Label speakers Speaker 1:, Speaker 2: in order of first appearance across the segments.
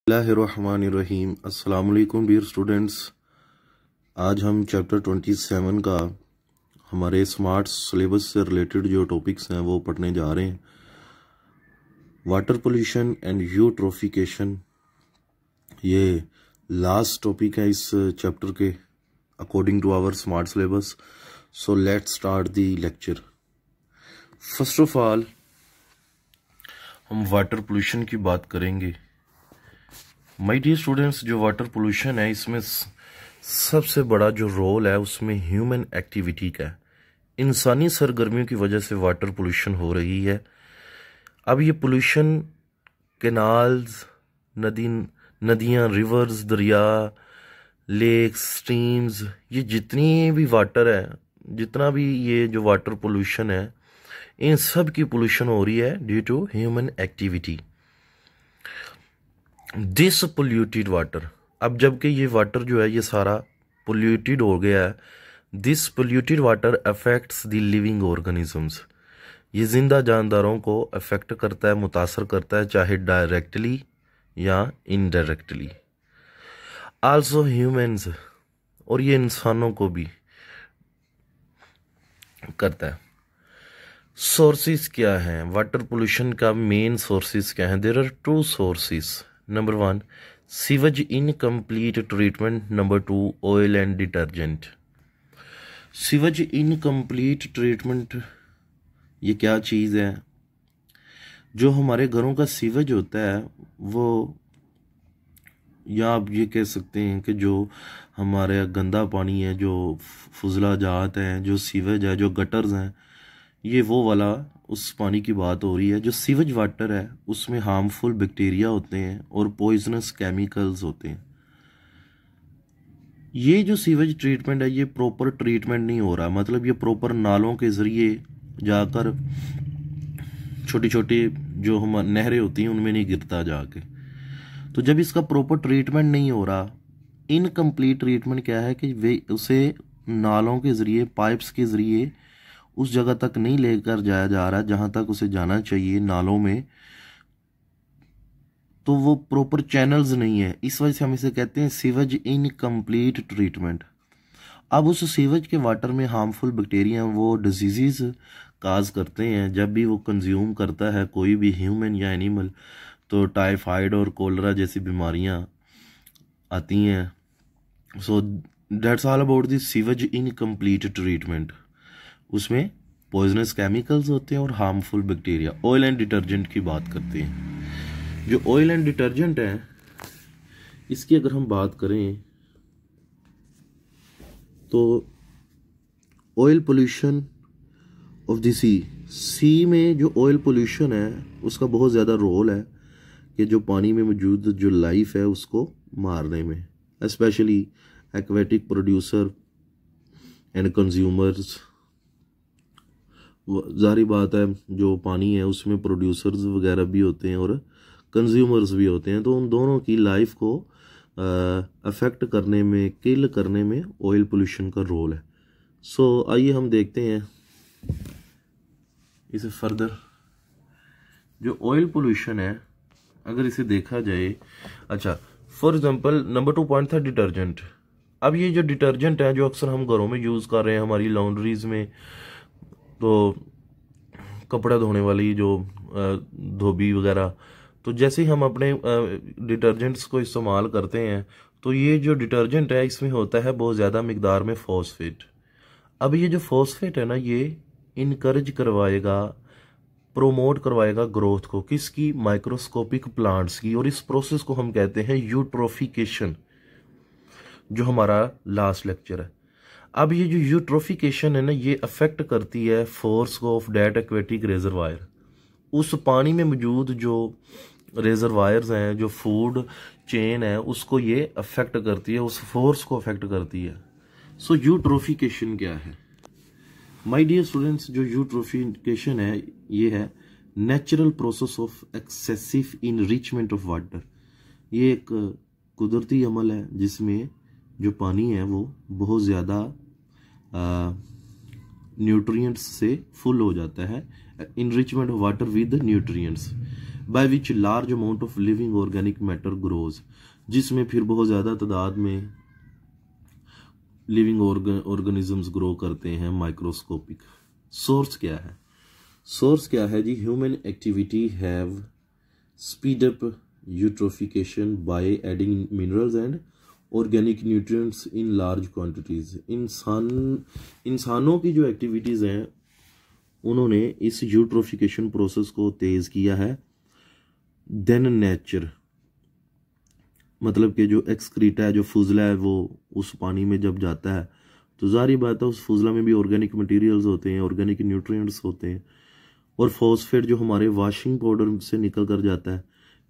Speaker 1: बिस्मिल्लाहिर्रहमानिर्रहीम। अस्सलाम वालेकुम डियर स्टूडेंट्स। आज हम चैप्टर 27 का हमारे स्मार्ट सिलेबस से रिलेटेड जो टॉपिक्स हैं वो पढ़ने जा रहे हैं। वाटर पोल्यूशन एंड यूट्रोफिकेशन, ये लास्ट टॉपिक है इस चैप्टर के according to our smart syllabus. So let's start the lecture. First of all हम वाटर पोल्यूशन की बात करेंगे। माय डियर स्टूडेंट्स, जो वाटर पोल्यूशन है इसमें सबसे बड़ा जो रोल है उसमें ह्यूमन एक्टिविटी का है। इंसानी सरगर्मियों की वजह से वाटर पोल्यूशन हो रही है। अब ये पोल्यूशन कैनाल्स, नदियाँ, रिवर्स, दरिया, लेक्स, स्ट्रीम्स, ये जितनी भी वाटर है, जितना भी ये जो वाटर पोल्यूशन है, इन सब की पोल्यूशन हो रही है due to human activity. This polluted water, अब जबकि ये वाटर जो है ये सारा पोल्यूटेड हो गया है, this polluted water affects the living organisms, ये जिंदा जानदारों को अफेक्ट करता है, मुतासर करता है, चाहे डायरेक्टली या इनडायरेक्टली। आल्सो ह्यूमंस, और ये इंसानों को भी करता है। सोर्सेस क्या हैं वाटर पोल्यूशन का? मेन सोर्सेस क्या हैं? There are two sources. Number 1 sewage incomplete treatment, number 2 oil and detergent. Sewage incomplete treatment ये क्या चीज़ है? जो हमारे घरों का सीवेज होता है वो, या आप ये कह सकते हैं कि जो हमारे गंदा पानी है, जो फुजला जात हैं, जो सीवेज है, जो गटर्स हैं, ये वो वाला उस पानी की बात हो रही है। जो सीवेज वाटर है उसमें हार्मफुल बैक्टीरिया होते हैं और पॉइजनस केमिकल्स होते हैं। ये जो सीवेज ट्रीटमेंट है ये प्रॉपर ट्रीटमेंट नहीं हो रहा, मतलब ये प्रॉपर नालों के ज़रिए जाकर छोटी छोटी जो हम नहरें होती हैं उनमें नहीं गिरता जाके। तो जब इसका प्रॉपर ट्रीटमेंट नहीं हो रहा, इनकम्प्लीट ट्रीटमेंट क्या है कि वे उसे नालों के ज़रिए, पाइप्स के ज़रिए उस जगह तक नहीं लेकर जाया जा रहा जहां तक उसे जाना चाहिए, नालों में, तो वो प्रॉपर चैनल्स नहीं है। इस वजह से हम इसे कहते हैं सीवेज इनकम्प्लीट ट्रीटमेंट। अब उस सीवेज के वाटर में हार्मफुल बैक्टीरिया वो डिजीज़ काज करते हैं। जब भी वो कंज्यूम करता है कोई भी ह्यूमन या एनिमल, तो टाइफाइड और कोलरा जैसी बीमारियां आती हैं। So that's all about the sewage incomplete treatment. उसमें पॉइजनस केमिकल्स होते हैं और harmful bacteria. Oil and detergent की बात करते हैं। जो ऑयल एंड डिटर्जेंट है इसकी अगर हम बात करें तो ऑयल पोल्यूशन ऑफ द सी में जो ऑयल पोल्यूशन है उसका बहुत ज़्यादा रोल है कि जो पानी में मौजूद जो लाइफ है उसको मारने में, specially aquatic producer and consumers. जाहिर बात है जो पानी है उसमें प्रोड्यूसर्स वगैरह भी होते हैं और कंज्यूमर्स भी होते हैं, तो उन दोनों की लाइफ को अफेक्ट करने में, किल करने में ऑयल पोल्यूशन का रोल है। सो आइए हम देखते हैं इसे फर्दर। जो ऑयल पोल्यूशन है अगर इसे देखा जाए, अच्छा फॉर एग्जांपल नंबर 2 पॉइंट था डिटर्जेंट। अब ये जो डिटर्जेंट है जो अक्सर हम घरों में यूज़ कर रहे हैं, हमारी लॉन्ड्रीज में, तो कपड़ा धोने वाली जो धोबी वगैरह, तो जैसे ही हम अपने डिटर्जेंट्स को इस्तेमाल करते हैं तो ये जो डिटर्जेंट है इसमें होता है बहुत ज़्यादा मिकदार में फॉस्फेट। अब ये जो फॉस्फेट है ना, ये इनकरेज करवाएगा, प्रोमोट करवाएगा ग्रोथ को, किसकी? माइक्रोस्कोपिक प्लांट्स की। और इस प्रोसेस को हम कहते हैं यूट्रोफिकेशन, जो हमारा लास्ट लेक्चर है। अब ये जो यूट्रोफिकेशन है ना, ये अफेक्ट करती है force of that aquatic reservoir. उस पानी में मौजूद जो रिजर्वायर्स हैं, जो फूड चेन है, उसको ये अफेक्ट करती है, उस फोर्स को अफेक्ट करती है। सो यूट्रोफिकेशन क्या है माय डियर स्टूडेंट्स? जो यूट्रोफिकेशन है ये है natural process of excessive enrichment of water. ये एक कुदरती अमल है जिसमें जो पानी है वो बहुत ज़्यादा न्यूट्रिएंट्स से फुल हो जाता है। Enrichment of water with nutrients. By which large amount of living organic matter grows, जिसमें फिर बहुत ज़्यादा तादाद में लिविंग ऑर्गेनिजम्स ग्रो करते हैं माइक्रोस्कोपिक। सोर्स क्या है? सोर्स क्या है जी? Human activity have speed up eutrophication by adding minerals and organic nutrients in large quantities. इंसानों की जो एक्टिविटीज़ हैं उन्होंने इस यूट्रोफिकेशन प्रोसेस को तेज़ किया है। देन नेचर, मतलब कि जो एक्सक्रीटा है, जो फुजला है, वो उस पानी में जब जाता है तो जारी बात है उस फुजला में भी ऑर्गेनिक मटेरियल्स होते हैं, ऑर्गेनिक न्यूट्रिएंट्स होते हैं। और फॉस्फेट जो हमारे वॉशिंग पाउडर से निकल कर जाता है,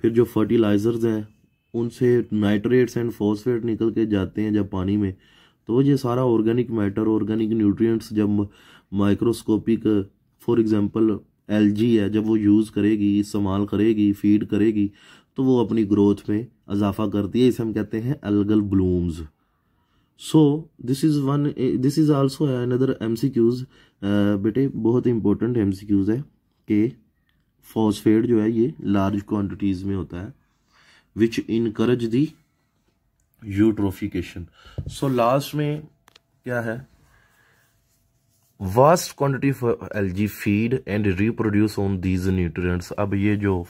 Speaker 1: फिर जो फर्टिलाइजर्स हैं उनसे नाइट्रेट्स एंड फॉस्फेट निकल के जाते हैं जब पानी में, तो ये सारा ऑर्गेनिक मैटर, ऑर्गेनिक न्यूट्रिएंट्स जब माइक्रोस्कोपिक, फॉर एग्जांपल एलजी है, जब वो यूज़ करेगी, इस्तेमाल करेगी, फीड करेगी, तो वो अपनी ग्रोथ में इजाफा करती है। इसे हम कहते हैं algal blooms. So this is also another MCQs. बेटे बहुत इंपॉर्टेंट एमसीक्यूज है कि फॉस्फेट जो है ये लार्ज क्वांटिटीज़ में होता है विच इनकरेज दी यूट्रोफिकेशन। सो लास्ट में क्या है? Vast quantity of LG feed and reproduce on these nutrients. अब ये जो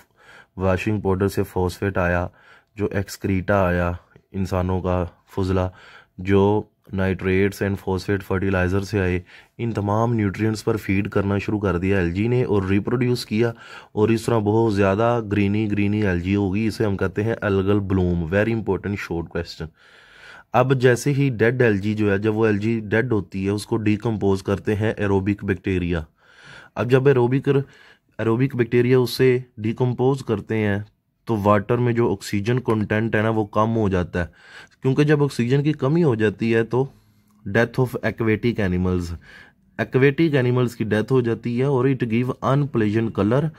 Speaker 1: वॉशिंग पाउडर से फॉस्फेट आया, जो एक्सक्रीटा आया इंसानों का फुजला, जो नाइट्रेट्स एंड फॉस्फेट फर्टिलाइज़र से आए, इन तमाम न्यूट्रिएंट्स पर फीड करना शुरू कर दिया एलजी ने और रिप्रोड्यूस किया, और इस तरह बहुत ज़्यादा ग्रीनी एलजी होगी। इसे हम कहते हैं algal Bloom. Very important short question. अब जैसे ही डेड एलजी जो है, जब वो एलजी डेड होती है उसको डिकम्पोज करते हैं एरोबिक बैक्टीरिया। अब जब एरोबिक बैक्टीरिया उससे डिकम्पोज करते हैं तो वाटर में जो ऑक्सीजन कंटेंट है ना वो कम हो जाता है, क्योंकि जब ऑक्सीजन की कमी हो जाती है तो डेथ ऑफ एक्वेटिक एनिमल्स की डेथ हो जाती है, और इट गिव अनप्लेजेंट कलर,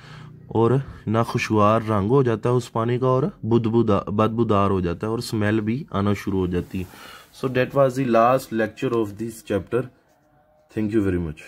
Speaker 1: और नाखुशगवार रंग हो जाता है उस पानी का, और बदबूदार हो जाता है, और स्मेल भी आना शुरू हो जाती है। So that was the last lecture of this chapter. Thank you very much.